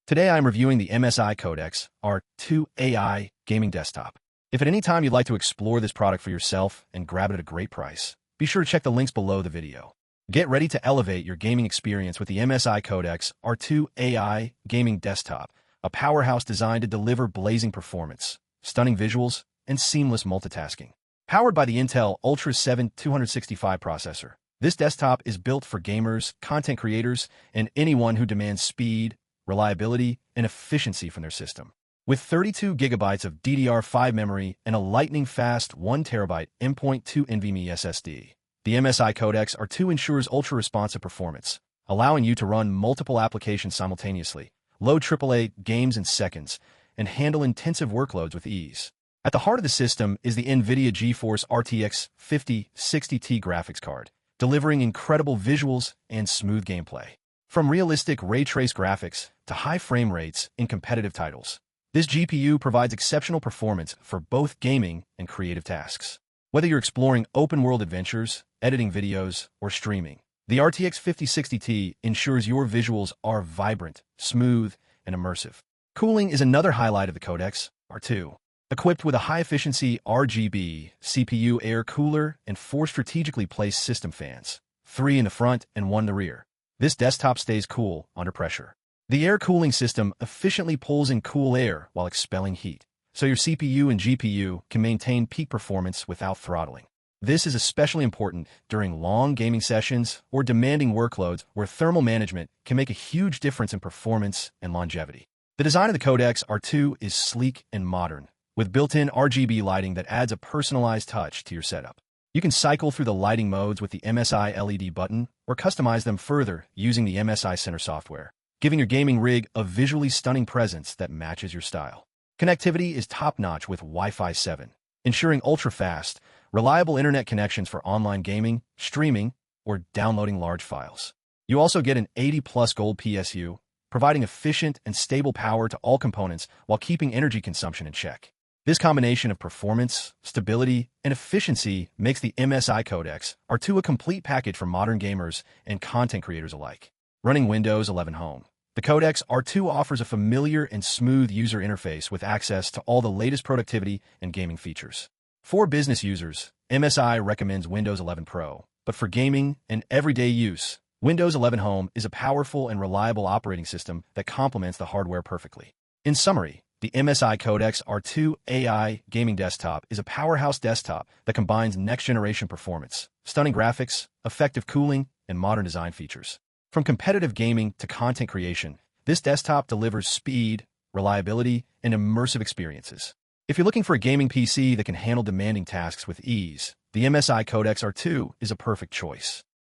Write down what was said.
Today I'm reviewing the MSI Codex R2 AI gaming desktop. If at any time you'd like to explore this product for yourself and grab it at a great price, be sure to check the links below the video. Get ready to elevate your gaming experience with the MSI Codex R2 AI gaming desktop, a powerhouse designed to deliver blazing performance, stunning visuals, and seamless multitasking. Powered by the Intel Ultra 7 265 processor, this desktop is built for gamers, content creators, and anyone who demands speed, reliability, and efficiency from their system. With 32GB of DDR5 memory and a lightning-fast 1TB M.2 NVMe SSD, the MSI Codex R2 ensures ultra-responsive performance, allowing you to run multiple applications simultaneously, load AAA games in seconds, and handle intensive workloads with ease. At the heart of the system is the NVIDIA GeForce RTX 5060Ti graphics card, delivering incredible visuals and smooth gameplay. From realistic ray-traced graphics to high frame rates in competitive titles, this GPU provides exceptional performance for both gaming and creative tasks. Whether you're exploring open-world adventures, editing videos, or streaming, the RTX 5060Ti ensures your visuals are vibrant, smooth, and immersive. Cooling is another highlight of the Codex R2. Equipped with a high-efficiency RGB CPU air cooler and 4 strategically placed system fans, 3 in the front and 1 in the rear, this desktop stays cool under pressure. The air cooling system efficiently pulls in cool air while expelling heat, so your CPU and GPU can maintain peak performance without throttling. This is especially important during long gaming sessions or demanding workloads where thermal management can make a huge difference in performance and longevity. The design of the Codex R2 is sleek and modern, with built-in RGB lighting that adds a personalized touch to your setup. You can cycle through the lighting modes with the MSI LED button or customize them further using the MSI Center software, giving your gaming rig a visually stunning presence that matches your style. Connectivity is top-notch with Wi-Fi 7, ensuring ultra-fast, reliable internet connections for online gaming, streaming, or downloading large files. You also get an 80+ Gold PSU, providing efficient and stable power to all components while keeping energy consumption in check. This combination of performance, stability, and efficiency makes the MSI Codex R2 a complete package for modern gamers and content creators alike. Running Windows 11 Home, the Codex R2 offers a familiar and smooth user interface with access to all the latest productivity and gaming features. For business users, MSI recommends Windows 11 Pro, but for gaming and everyday use, Windows 11 Home is a powerful and reliable operating system that complements the hardware perfectly. In summary, the MSI Codex R2 AI gaming desktop is a powerhouse desktop that combines next-generation performance, stunning graphics, effective cooling, and modern design features. From competitive gaming to content creation, this desktop delivers speed, reliability, and immersive experiences. If you're looking for a gaming PC that can handle demanding tasks with ease, the MSI Codex R2 is a perfect choice.